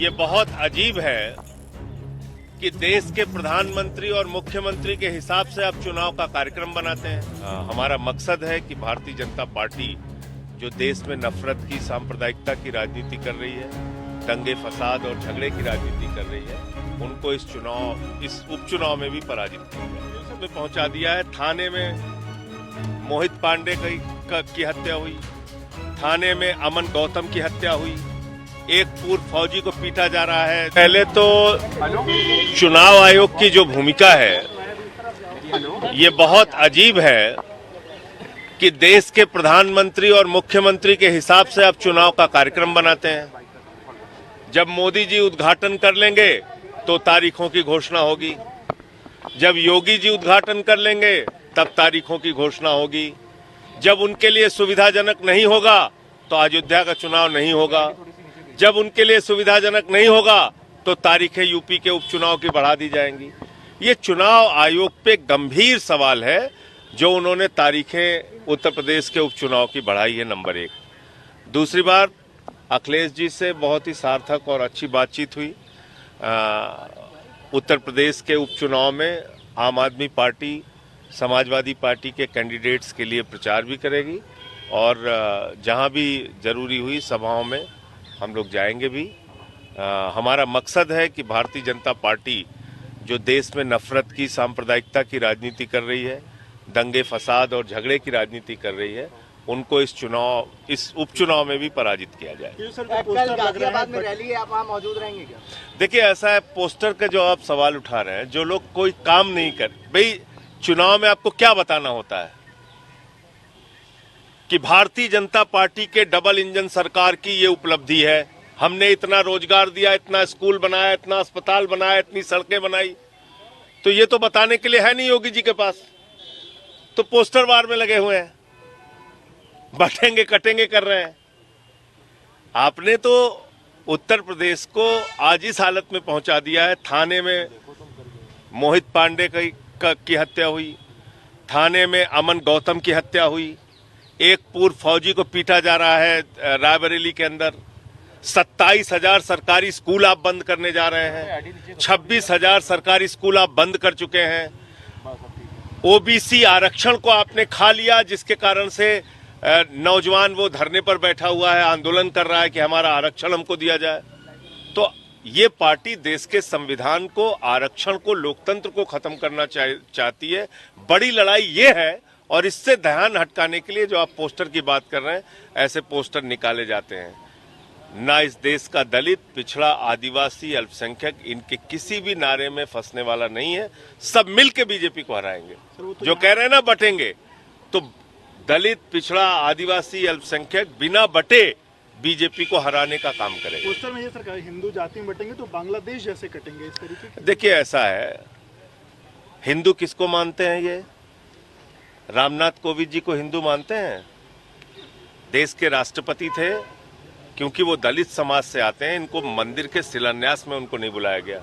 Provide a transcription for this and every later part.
ये बहुत अजीब है कि देश के प्रधानमंत्री और मुख्यमंत्री के हिसाब से आप चुनाव का कार्यक्रम बनाते हैं। हमारा मकसद है कि भारतीय जनता पार्टी जो देश में नफरत की, सांप्रदायिकता की राजनीति कर रही है, दंगे फसाद और झगड़े की राजनीति कर रही है, उनको इस उपचुनाव में भी पराजित किया में पहुंचा दिया है। थाने में मोहित पांडे की हत्या हुई, थाने में अमन गौतम की हत्या हुई, एक पूर्व फौजी को पीटा जा रहा है। पहले तो चुनाव आयोग की जो भूमिका है, ये बहुत अजीब है कि देश के प्रधानमंत्री और मुख्यमंत्री के हिसाब से आप चुनाव का कार्यक्रम बनाते हैं। जब मोदी जी उद्घाटन कर लेंगे तो तारीखों की घोषणा होगी, जब योगी जी उद्घाटन कर लेंगे तब तारीखों की घोषणा होगी, जब उनके लिए सुविधाजनक नहीं होगा तो अयोध्या का चुनाव नहीं होगा, जब उनके लिए सुविधाजनक नहीं होगा तो तारीखें यूपी के उपचुनाव की बढ़ा दी जाएंगी। ये चुनाव आयोग पे गंभीर सवाल है जो उन्होंने तारीखें उत्तर प्रदेश के उपचुनाव की बढ़ाई है, नंबर एक। दूसरी बार अखिलेश जी से बहुत ही सार्थक और अच्छी बातचीत हुई। उत्तर प्रदेश के उपचुनाव में आम आदमी पार्टी, समाजवादी पार्टी के कैंडिडेट्स के लिए प्रचार भी करेगी और जहां भी जरूरी हुई सभाओं में हम लोग जाएंगे भी। हमारा मकसद है कि भारतीय जनता पार्टी जो देश में नफरत की, सांप्रदायिकता की राजनीति कर रही है, दंगे फसाद और झगड़े की राजनीति कर रही है, उनको इस उपचुनाव में भी पराजित किया जाए। कल गाजियाबाद में रैली है, आप वहां मौजूद रहेंगे क्या? देखिए, ऐसा है, पोस्टर का जो आप सवाल उठा रहे हैं, जो लोग कोई काम नहीं कर, भाई चुनाव में आपको क्या बताना होता है कि भारतीय जनता पार्टी के डबल इंजन सरकार की ये उपलब्धि है, हमने इतना रोजगार दिया, इतना स्कूल बनाया, इतना अस्पताल बनाया, इतनी सड़कें बनाई, तो ये तो बताने के लिए है नहीं योगी जी के पास, तो पोस्टर वार में लगे हुए हैं, बटेंगे कटेंगे कर रहे हैं। आपने तो उत्तर प्रदेश को आज इस हालत में पहुंचा दिया है। थाने में मोहित पांडे की हत्या हुई, थाने में अमन गौतम की हत्या हुई, एक पूर्व फौजी को पीटा जा रहा है रायबरेली के अंदर, 27,000 सरकारी स्कूल आप बंद करने जा रहे हैं, 26,000 सरकारी स्कूल आप बंद कर चुके हैं, ओबीसी आरक्षण को आपने खा लिया, जिसके कारण से नौजवान वो धरने पर बैठा हुआ है, आंदोलन कर रहा है कि हमारा आरक्षण हमको दिया जाए। तो ये पार्टी देश के संविधान को, आरक्षण को, लोकतंत्र को खत्म करना चाहती है। बड़ी लड़ाई ये है और इससे ध्यान हटकाने के लिए जो आप पोस्टर की बात कर रहे हैं, ऐसे पोस्टर निकाले जाते हैं। ना इस देश का दलित, पिछड़ा, आदिवासी, अल्पसंख्यक इनके किसी भी नारे में फंसने वाला नहीं है। सब मिलके बीजेपी को हराएंगे। जो कह रहे हैं ना बटेंगे, तो दलित, पिछड़ा, आदिवासी, अल्पसंख्यक बिना बटे बीजेपी को हराने का काम करेगा। पोस्टर में ये सरकार हिंदू जाति में बटेंगे तो बांग्लादेश जैसे कटेंगे, इस तरीके की। देखिए, ऐसा है, हिंदू किसको मानते हैं? ये रामनाथ कोविंद जी को हिंदू मानते हैं? देश के राष्ट्रपति थे, क्योंकि वो दलित समाज से आते हैं, इनको मंदिर के शिलान्यास में उनको नहीं बुलाया गया।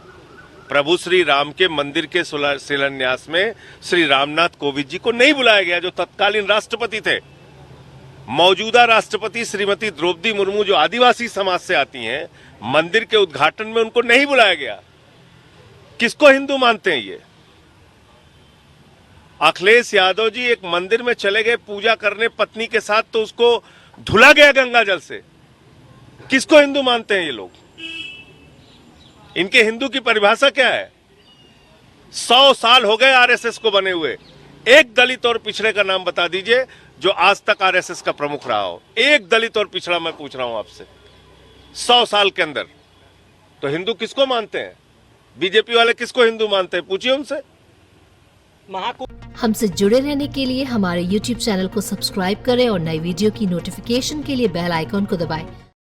प्रभु श्री राम के मंदिर के शिलान्यास में श्री रामनाथ कोविंद जी को नहीं बुलाया गया, जो तत्कालीन राष्ट्रपति थे। मौजूदा राष्ट्रपति श्रीमती द्रौपदी मुर्मू जो आदिवासी समाज से आती हैं, मंदिर के उद्घाटन में उनको नहीं बुलाया गया। किसको हिंदू मानते हैं ये? अखिलेश यादव जी एक मंदिर में चले गए पूजा करने पत्नी के साथ, तो उसको धुला गया गंगा जल से। किसको हिंदू मानते हैं ये लोग? इनके हिंदू की परिभाषा क्या है? 100 साल हो गए आरएसएस को बने हुए। एक दलित और पिछड़े का नाम बता दीजिए जो आज तक आरएसएस का प्रमुख रहा हो। एक दलित और पिछड़ा मैं पूछ रहा हूं आपसे, 100 साल के अंदर। तो हिंदू किसको मानते हैं? बीजेपी वाले किसको हिंदू मानते हैं? पूछिए उनसे। हमसे जुड़े रहने के लिए हमारे YouTube चैनल को सब्सक्राइब करें और नई वीडियो की नोटिफिकेशन के लिए बेल आइकॉन को दबाएं।